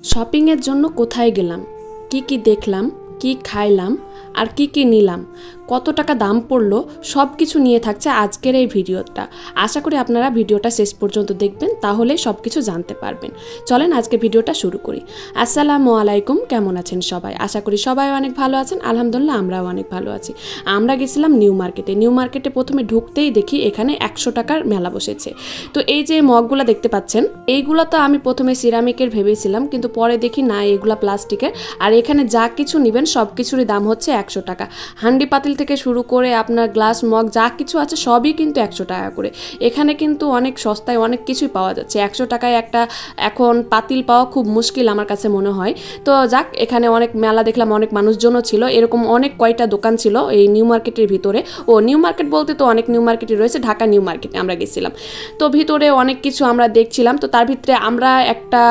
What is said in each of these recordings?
Shopping এর জন্য কোথায় গেলাম, কি দেখলাম, কি খাইলাম আর কি নিলাম, কত টাকা দাম পড়লো সব কিছু নিয়ে থাকছে আজকের এই ভিডিওটা। আশা করি আপনারা ভিডিওটা শেষ পর্যন্ত দেখবেন, তাহলে সব কিছু জানতে পারবেন। চলেন আজকে ভিডিওটা শুরু করি। আসসালামু আলাইকুম, কেমন আছেন সবাই? আশা করি সবাই অনেক ভালো আছেন। আলহামদুলিল্লাহ আমরাও অনেক ভালো আছি। আমরা গেছিলাম নিউ মার্কেটে প্রথমে ঢুকতেই দেখি এখানে 100 টাকার মেলা বসেছে। তো এই যে মগগুলো দেখতে পাচ্ছেন, এইগুলো তো আমি প্রথমে সিরামিকের ভেবেছিলাম, কিন্তু পরে দেখি না, এগুলা প্লাস্টিকের। আর এখানে যা কিছু নেবেন সব কিছুরই দাম হচ্ছে 100 টাকা। হান্ডি পাতিল থেকে শুরু করে আপনার গ্লাস মগ যা কিছু আছে সবই কিন্তু 100 টাকা করে। এখানে কিন্তু অনেক সস্তায় অনেক কিছুই পাওয়া যাচ্ছে। 100 টাকায় একটা এখন পাতিল পাওয়া খুব মুশকিল আমার কাছে মনে হয়। তো যাক, এখানে অনেক মেলা দেখলাম, অনেক মানুষজনও ছিল। এরকম অনেক কয়টা দোকান ছিল এই নিউ মার্কেটের ভিতরে। ও নিউ মার্কেট বলতে তো অনেক নিউ মার্কেটই রয়েছে, ঢাকা নিউ মার্কেটে আমরা গেছিলাম। তো ভিতরে অনেক কিছু আমরা দেখছিলাম। তো তার ভিতরে আমরা একটা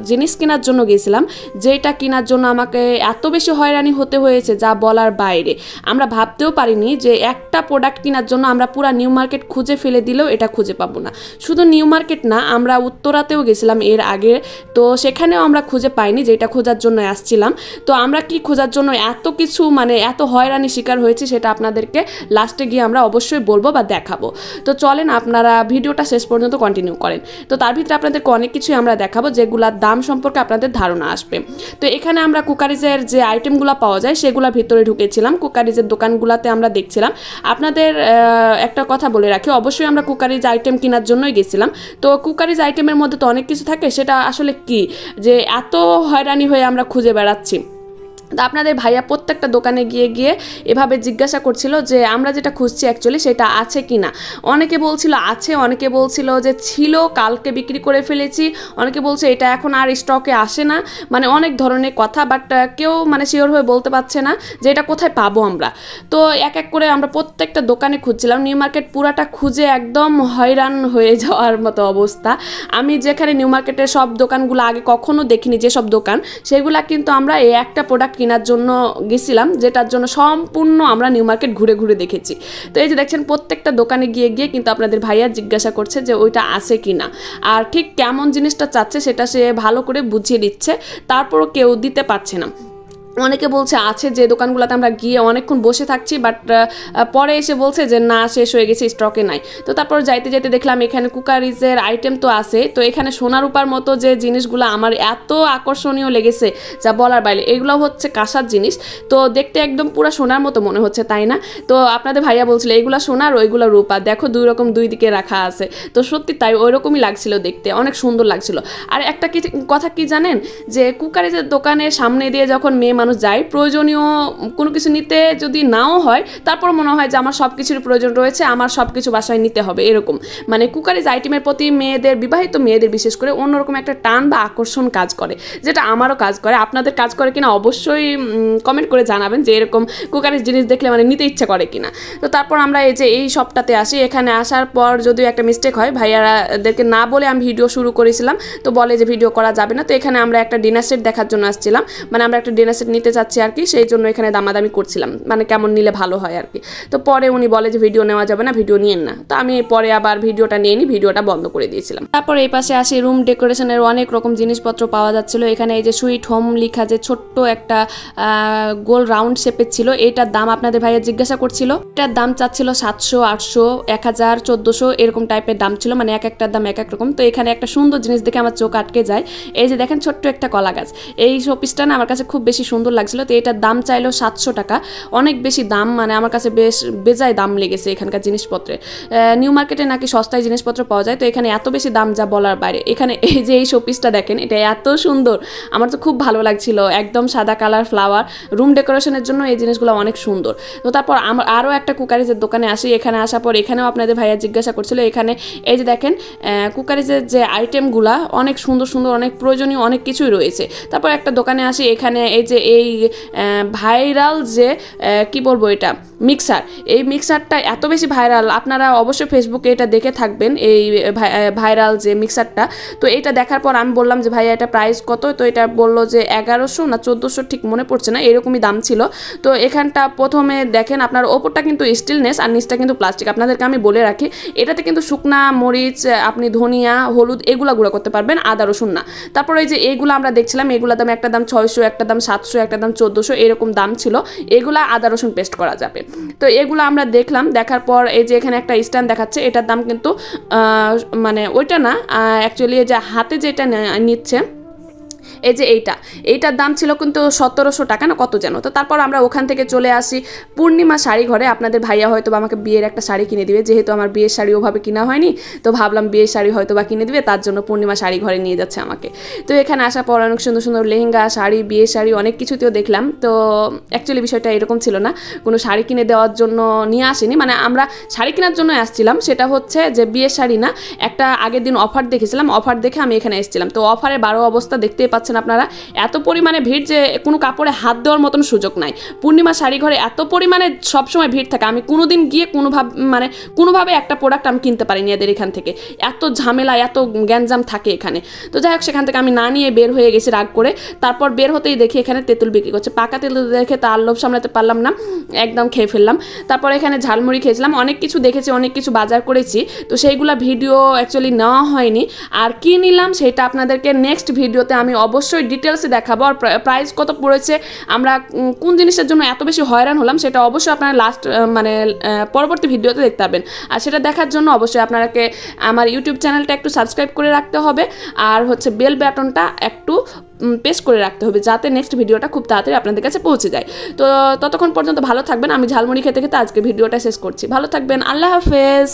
জিনিস কেনার জন্য গেছিলাম, যেটা কেনার জন্য আমাকে এত বেশি হয়রানি হতে হয়েছে যা বলার বাইরে। আমরা ভাবতেও পারিনি যে একটা প্রোডাক্ট কেনার জন্য আমরা পুরা নিউ মার্কেট খুঁজে ফেলে দিলেও এটা খুঁজে পাবো না। শুধু নিউ মার্কেট না, আমরা উত্তরাতেও গেছিলাম এর আগে, তো সেখানেও আমরা খুঁজে পাইনি যেটা খোঁজার জন্য আসছিলাম। তো আমরা কি খোঁজার জন্য এত কিছু এত হয়রানি শিকার হয়েছি সেটা আপনাদেরকে লাস্টে গিয়ে আমরা অবশ্যই বলবো বা দেখাবো। তো চলেন আপনারা ভিডিওটা শেষ পর্যন্ত কন্টিনিউ করেন। তো তার ভিতরে আপনাদেরকে অনেক কিছুই আমরা দেখাবো যেগুলোর দাম সম্পর্কে আপনাদের ধারণা আসবে। তো এখানে আমরা কুকারিজের যে আইটেমগুলো পাওয়া যায় সেগুলোর ভিতরে ঢুকেছিলাম। কুকারিজের দোকানগুলোতে আমরা দেখছিলাম। আপনাদের একটা কথা বলে রাখি, অবশ্যই আমরা কুকারিজ আইটেম কেনার জন্যই গেছিলাম। তো কুকারিজ আইটেমের মধ্যে তো অনেক কিছু থাকে, সেটা আসলে কি যে এত হয়রানি হয়ে আমরা খুঁজে বেড়াচ্ছি। তো আপনাদের ভাইয়া প্রত্যেকটা দোকানে গিয়ে এভাবে জিজ্ঞাসা করছিল যে আমরা যেটা খুঁজছি অ্যাকচুয়ালি সেটা আছে কি না। অনেকে বলছিল আছে, অনেকে বলছিল যে ছিল, কালকে বিক্রি করে ফেলেছি, অনেকে বলছে এটা এখন আর স্টকে আসে না, অনেক ধরনের কথা। বাট কেউ শিওর হয়ে বলতে পারছে না যে এটা কোথায় পাবো আমরা। তো এক এক করে আমরা প্রত্যেকটা দোকানে খুঁজছিলাম। নিউ মার্কেট পুরাটা খুঁজে একদম হয়রান হয়ে যাওয়ার মতো অবস্থা। আমি যেখানে নিউ মার্কেটের সব দোকানগুলো আগে কখনো দেখিনি, যেসব দোকান, সেগুলা কিন্তু আমরা এই একটা প্রোডাক্ট কেনার জন্য গেছিলাম, যেটার জন্য সম্পূর্ণ আমরা নিউ মার্কেট ঘুরে দেখেছি। তো এই যে দেখছেন, প্রত্যেকটা দোকানে গিয়ে কিন্তু আপনাদের ভাইয়া জিজ্ঞাসা করছে যে ওইটা আছে কি না, আর ঠিক কেমন জিনিসটা চাচ্ছে সেটা সে ভালো করে বুঝিয়ে দিচ্ছে। তারপরও কেউ দিতে পারছে না। অনেকে বলছে আছে, যে দোকানগুলোতে আমরা গিয়ে অনেকক্ষণ বসে থাকছি, বাট পরে এসে বলছে যে না, শেষ হয়ে গেছে, স্টকে নাই। তো তারপর যাইতে দেখলাম এখানে কুকারিজের আইটেম তো আছে। তো এখানে সোনা রূপার মতো যে জিনিসগুলো আমার এত আকর্ষণীয় লেগেছে যা বলার বাইরে। এগুলো হচ্ছে কাঁসার জিনিস, তো দেখতে একদম পুরো সোনার মতো মনে হচ্ছে, তাই না? তো আপনাদের ভাইয়া বলছিল এগুলো সোনার, ওইগুলো রূপা, দেখো দুই রকম দুই দিকে রাখা আছে। তো সত্যি তাই, ওই রকমই লাগছিল দেখতে, অনেক সুন্দর লাগছিল। আর একটা কথা কি জানেন, যে কুকারিজের দোকানের সামনে দিয়ে যখন মেয়ে মানুষ যায়, প্রয়োজনীয় কোনো কিছু নিতে যদি নাও হয়, তারপর মনে হয় যে আমার সব কিছুর প্রয়োজন রয়েছে, আমার সব কিছু বাসায় নিতে হবে, এরকম। কুকারিজ আইটেমের প্রতি মেয়েদের, বিবাহিত মেয়েদের বিশেষ করে অন্যরকম একটা টান বা আকর্ষণ কাজ করে, যেটা আমারও কাজ করে। আপনাদের কাজ করে কিনা অবশ্যই কমেন্ট করে জানাবেন যে এরকম কুকারিজ জিনিস দেখলে নিতে ইচ্ছে করে কিনা। তো তারপর আমরা এই শপটাতে আসি। এখানে আসার পর যদিও একটা মিস্টেক হয়, ভাইয়ারাদেরকে না বলে আমি ভিডিও শুরু করেছিলাম, তো বলে যে ভিডিও করা যাবে না। তো এখানে আমরা একটা ডিনার সেট দেখার জন্য আসছিলাম, আমরা একটা ডিনার সেট নিতে চাচ্ছি আর কি, সেই জন্য এখানে দামাদামি করছিলাম, কেমন নিলে ভালো হয় আর কি। তো পরে উনি বলে যে ভিডিও নেওয়া যাবে না, ভিডিও নিয়েন না। তো আমি পরে আবার ভিডিওটা নিয়ে ভিডিওটা বন্ধ করে দিয়েছিলাম। তারপর এই পাশে আসি, রুম ডেকোরেশনের অনেক রকম জিনিসপত্র পাওয়া যাচ্ছিল। এখানে এই যে সুইট হোম লেখা যে ছোট্ট একটা গোল রাউন্ড শেপের ছিল, এটার দাম আপনাদের ভাইয়া জিজ্ঞাসা করছিল। এটার দাম চাচ্ছিল 700, 800, 1000, 1400 এরকম টাইপের দাম ছিল, এক একটার দাম এক এক রকম। তো এখানে একটা সুন্দর জিনিস দেখে আমার চোখ আটকে যায়। এই যে দেখেন, ছোট্ট একটা কলা গাছ। এই শোপিসটা না আমার কাছে খুব বেশি সুন্দর লাগছিল। তো এটার দাম চাইলো 700 টাকা, অনেক বেশি দাম, আমার কাছে বেশ বেজায় দাম লেগেছে এখানকার জিনিসপত্রে। নিউ মার্কেটে নাকি সস্তায় জিনিসপত্র পাওয়া যায়, তো এখানে এত বেশি দাম যা বলার বাইরে। এখানে এই যে এই শোপিসটা দেখেন, এটা এত সুন্দর, আমার তো খুব ভালো লাগছিল, একদম সাদা কালার ফ্লাওয়ার, রুম ডেকোরেশনের জন্য এই জিনিসগুলো অনেক সুন্দর। তো তারপর আমার আরও একটা কুকারিজের দোকানে আসি। এখানে আসার পর এখানেও আপনাদের ভাইয়া জিজ্ঞাসা করছিল, এখানে এই যে দেখেন কুকারিজের যে আইটেমগুলা অনেক সুন্দর, অনেক প্রয়োজনীয় অনেক কিছুই রয়েছে। তারপর একটা দোকানে আসি, এখানে এই যে এই ভাইরাল যে কি বলবো এটা মিক্সার, এই মিক্সারটা এত বেশি ভাইরাল, আপনারা অবশ্যই ফেসবুকে এটা দেখে থাকবেন এই ভাইরাল যে মিক্সারটা। তো এটা দেখার পর আমি বললাম যে ভাইয়া এটা প্রাইস কত, তো এটা বললো যে 1100 না 1400 ঠিক মনে পড়ছে না, এরকমই দাম ছিল। তো এখানটা প্রথমে দেখেন আপনার ওপরটা কিন্তু স্টিলনেস আর নিচটা কিন্তু প্লাস্টিক। আপনাদেরকে আমি বলে রাখি এটাতে কিন্তু শুকনা মরিচ, আপনি ধনিয়া, হলুদ এগুলা গুঁড়া করতে পারবেন, আদা রসুন না। তারপর এই যে এইগুলো আমরা দেখছিলাম, এগুলা দাম একটা দাম 600, একটা দাম 700, একটা দাম 1400 এরকম দাম ছিল। এগুলা আদা রসুন পেস্ট করা যাবে। তো এগুলো আমরা দেখলাম, দেখার পর এই যে এখানে একটা স্ট্যান্ড দেখাচ্ছে, এটার দাম কিন্তু মানে ওইটা না, অ্যাকচুয়ালি যে হাতে যেটা নিচ্ছে এই যে এইটার দাম ছিল কিন্তু 1700 টাকা না কত যেন। তো তারপর আমরা ওখান থেকে চলে আসি পূর্ণিমা শাড়ি ঘরে। আপনাদের ভাইয়া হয়তো বা আমাকে বিয়ের একটা শাড়ি কিনে দিবে, যেহেতু আমার বিয়ের শাড়ি ওভাবে কিনা হয়নি, তো ভাবলাম বিয়ের শাড়ি হয়তো বা কিনে দিবে, তার জন্য পূর্ণিমা শাড়ি ঘরে নিয়ে যাচ্ছে আমাকে। তো এখানে আসার পর অনেক সুন্দর সুন্দর লেহেঙ্গা, শাড়ি, বিয়ের শাড়ি অনেক কিছুতেও দেখলাম। তো অ্যাকচুয়ালি বিষয়টা এরকম ছিল না, কোনো শাড়ি কিনে দেওয়ার জন্য নিয়ে আসিনি, মানে আমরা শাড়ি কেনার জন্য আসছিলাম। সেটা হচ্ছে যে বিয়ের শাড়ি না, একটা আগের দিন অফার দেখেছিলাম, অফার দেখে আমি এখানে এসেছিলাম। তো অফারে 12 অবস্থা দেখতেই পাচ্ছেন আপনারা, এত পরিমাণে ভিড় যে কোনো কাপড়ে হাত দেওয়ার মতন সুযোগ নাই। পূর্ণিমা শাড়ি ঘরে এত পরিমাণে সবসময় ভিড় থাকে, আমি কোনোদিন গিয়ে কোনোভাবে একটা প্রোডাক্ট আমি কিনতে পারিনি এদের এখান থেকে, এত ঝামেলা এত গ্যাঞ্জাম থাকে এখানে। তো যাই হোক, সেখান থেকে আমি না নিয়ে বের হয়ে গেছি রাগ করে। তারপর বের হতেই দেখি এখানে তেঁতুল বিক্রি করছে, পাকা তেঁতুল দেখে তার লোভ সামলাতে পারলাম না, একদম খেয়ে ফেললাম। তারপর এখানে ঝালমুড়ি খেয়েছিলাম, অনেক কিছু দেখেছি, অনেক কিছু বাজার করেছি। তো সেইগুলো ভিডিও অ্যাকচুয়ালি নেওয়া হয়নি, আর কি নিলাম সেটা আপনাদেরকে নেক্সট ভিডিওতে আমি অবশ্যই ডিটেলসে দেখাবো। আর প্রাইস কত পড়েছে, আমরা কোন জিনিসের জন্য এত বেশি হয়রান হলাম, সেটা অবশ্যই আপনারা পরবর্তী ভিডিওতে দেখতে পাবেন। আর সেটা দেখার জন্য অবশ্যই আপনাকে আমার ইউটিউব চ্যানেলটা একটু সাবস্ক্রাইব করে রাখতে হবে, আর হচ্ছে বেল বাটনটা একটু প্রেস করে রাখতে হবে, যাতে নেক্সট ভিডিওটা খুব তাড়াতাড়ি আপনাদের কাছে পৌঁছে যায়। তো ততক্ষণ পর্যন্ত ভালো থাকবেন। আমি ঝালমুড়ি খেতে খেতে আজকে ভিডিওটা শেষ করছি। ভালো থাকবেন, আল্লাহ হাফেজ।